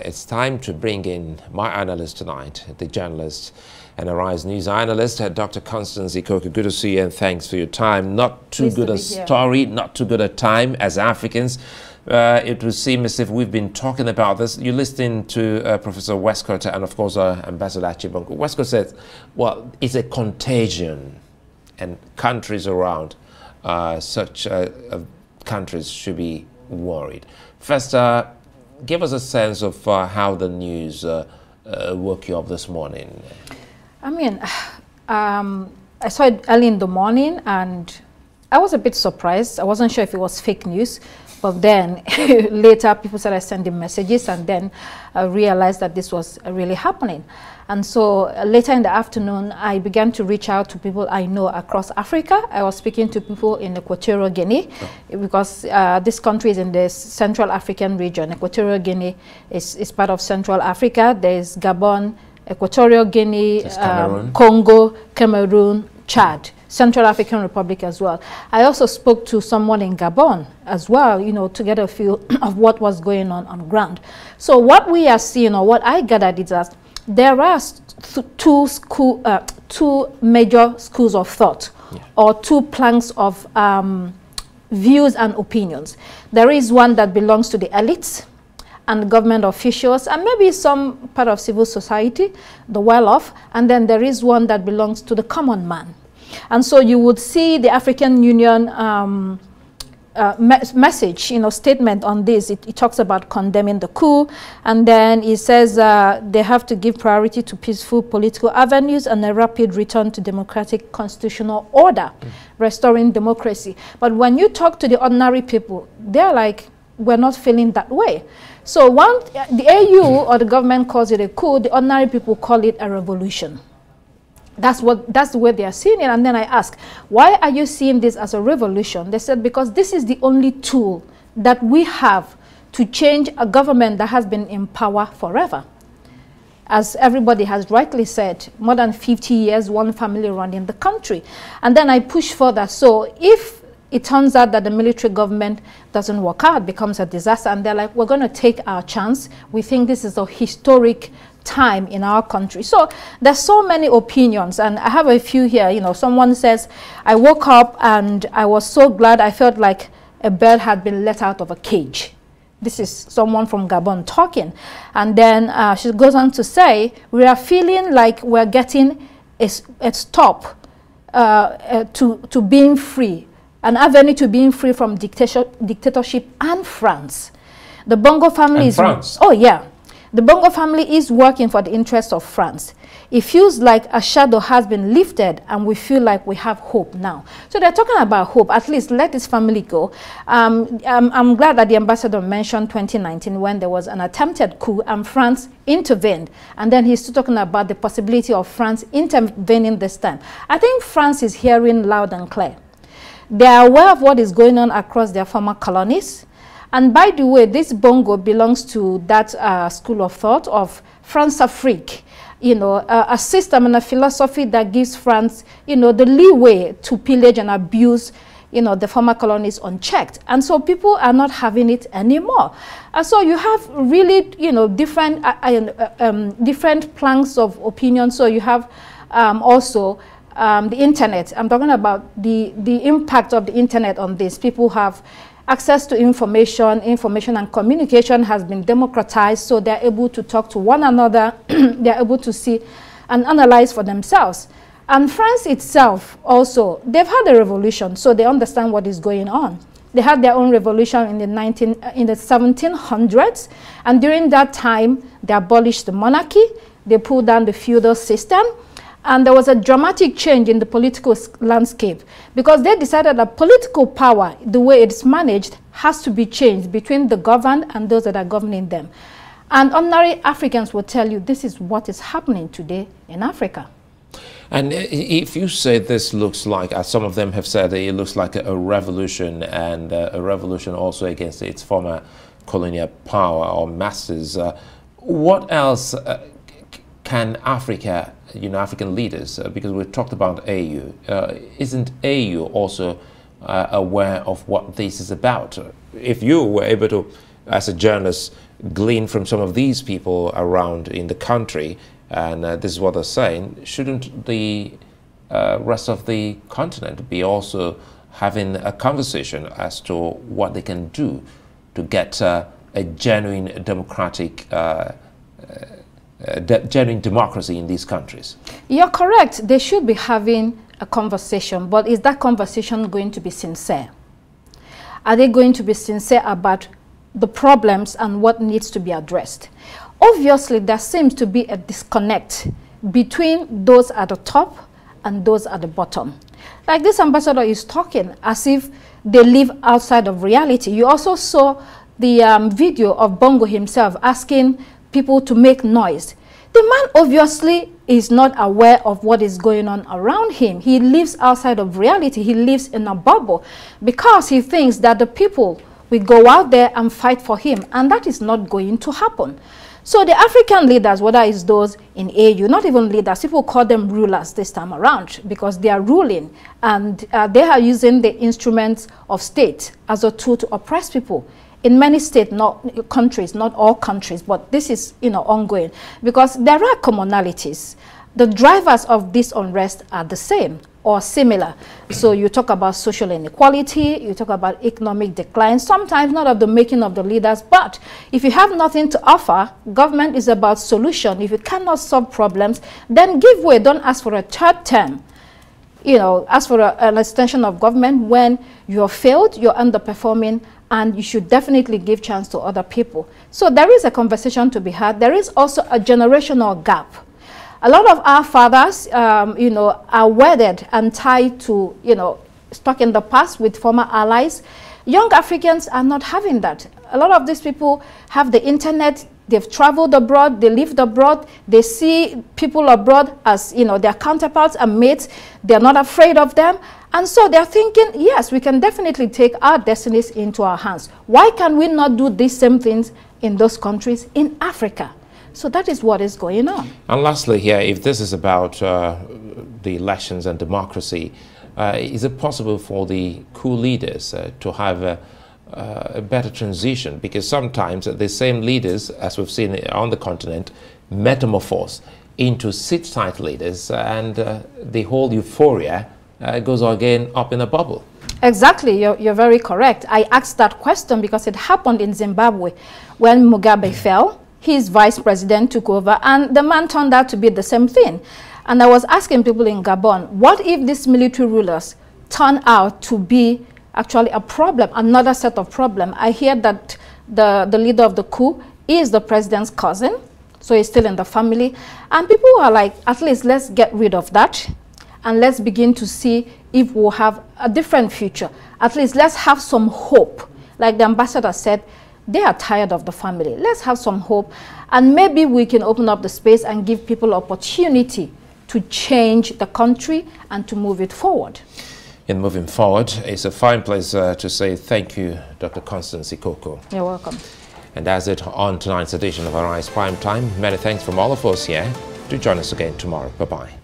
It's time to bring in my analyst tonight, the journalist and Arise News analyst, Dr. Constance Ikokwu. Good to see you and thanks for your time. Not too good a story, not too good a time as Africans. It would seem as if we've been talking about this. You're listening to Professor Westcott and, of course, Ambassador Achibongo. Westcott says, well, it's a contagion and countries around such countries should be worried. First, give us a sense of how the news woke you up this morning. I mean, I saw it early in the morning and I was a bit surprised. I wasn't sure if it was fake news, but then later people started sending messages and then I realized that this was really happening. And so later in the afternoon, I began to reach out to people I know across Africa. I was speaking to people in Equatorial Guinea because this country is in the Central African region. Equatorial Guinea is part of Central Africa. There's Gabon, Equatorial Guinea, Congo, Cameroon, Chad, Central African Republic as well. I also spoke to someone in Gabon as well, you know, to get a feel of what was going on ground. So what we are seeing, or what I gathered, is that there are two major schools of thought, or two planks of views and opinions. There is one that belongs to the elites and government officials, and maybe some part of civil society, the well-off, and then there is one that belongs to the common man. And so you would see the African Union message, you know, statement on this. It talks about condemning the coup, and then it says they have to give priority to peaceful political avenues and a rapid return to democratic constitutional order, restoring democracy. But when you talk to the ordinary people, they're like, we're not feeling that way. So the AU or the government calls it a coup, the ordinary people call it a revolution. That's the way they are seeing it. And then I ask, why are you seeing this as a revolution? They said, because this is the only tool that we have to change a government that has been in power forever. As everybody has rightly said, more than 50 years, one family running the country. And then I push further. So if it turns out that the military government doesn't work out, becomes a disaster, and they're like, we're going to take our chance. We think this is a historic time in our country. So there's so many opinions, and I have a few here. You know, someone says, I woke up and I was so glad. I felt like a bird had been let out of a cage. This is someone from Gabon talking. And then she goes on to say, we are feeling like we're getting a stop to being free, an avenue to being free from dictatorship and France. The Bongo family is France. Oh yeah. The Bongo family is working for the interests of France. It feels like a shadow has been lifted and we feel like we have hope now. So they're talking about hope. At least let this family go. I'm glad that the ambassador mentioned 2019 when there was an attempted coup and France intervened. And then he's still talking about the possibility of France intervening this time. I think France is hearing loud and clear. They are aware of what is going on across their former colonies. And by the way, this Bongo belongs to that school of thought of France-Afrique, you know, a system and a philosophy that gives France, you know, the leeway to pillage and abuse, you know, the former colonies unchecked. And so people are not having it anymore. And so you have really, you know, different planks of opinion. So you have also the internet. I'm talking about the impact of the internet on this. People have access to information and communication has been democratized, so they're able to talk to one another, they're able to see and analyze for themselves. And France itself also, they've had a revolution, so they understand what is going on. They had their own revolution in the 1700s, and during that time, they abolished the monarchy, they pulled down the feudal system, and there was a dramatic change in the political landscape because they decided that political power, the way it's managed, has to be changed between the governed and those that are governing them. And ordinary Africans will tell you this is what is happening today in Africa. And if you say this looks like, as some of them have said, it looks like a revolution, and a revolution also against its former colonial power or masters, what else can Africa, you know, African leaders, because we talked about AU, isn't AU also aware of what this is about? If you were able to, as a journalist, glean from some of these people around in the country, and this is what they're saying, shouldn't the rest of the continent be also having a conversation as to what they can do to get a genuine democratic genuine democracy in these countries? You're correct. They should be having a conversation, but is that conversation going to be sincere? Are they going to be sincere about the problems and what needs to be addressed? Obviously, there seems to be a disconnect between those at the top and those at the bottom. Like this ambassador is talking as if they live outside of reality. You also saw the video of Bongo himself asking people to make noise. The man obviously is not aware of what is going on around him. He lives outside of reality. He lives in a bubble because he thinks that the people will go out there and fight for him, and that is not going to happen. So the African leaders, whether it's those in AU, not even leaders, people call them rulers this time around because they are ruling, and they are using the instruments of state as a tool to oppress people. In many states, not countries, not all countries, but this is, ongoing because there are commonalities. The drivers of this unrest are the same or similar. So you talk about social inequality, you talk about economic decline, sometimes not of the making of the leaders, but if you have nothing to offer, government is about solution. If you cannot solve problems, then give way. Don't ask for a third term. Ask for an extension of government when you're failed, you're underperforming, and you should definitely give chance to other people. So there is a conversation to be had. There is also a generational gap. A lot of our fathers, are wedded and tied to, stuck in the past with former allies. Young Africans are not having that. A lot of these people have the internet. They've traveled abroad, they lived abroad, they see people abroad as, their counterparts and mates. They're not afraid of them. And so they're thinking, yes, we can definitely take our destinies into our hands. Why can we not do these same things in those countries in Africa? So that is what is going on. And lastly here, if this is about the elections and democracy, is it possible for the coup leaders to have a better transition? Because sometimes the same leaders, as we've seen on the continent, metamorphose into sit-tight leaders, and the whole euphoria goes again up in a bubble. Exactly, you're very correct. I asked that question because it happened in Zimbabwe when Mugabe fell. His vice president took over, and the man turned out to be the same thing. And I was asking people in Gabon, what if these military rulers turn out to be actually a problem, another set of problem? I hear that the leader of the coup is the president's cousin, so he's still in the family. And people are like, at least let's get rid of that, and let's begin to see if we'll have a different future. At least let's have some hope. Like the ambassador said, they are tired of the family. Let's have some hope, and maybe we can open up the space and give people opportunity to change the country and to move it forward. In moving forward, it's a fine place to say thank you, Dr. Constance Ikokwu. You're welcome. And that's it on tonight's edition of Arise Prime Time. Many thanks from all of us here. Do join us again tomorrow. Bye-bye.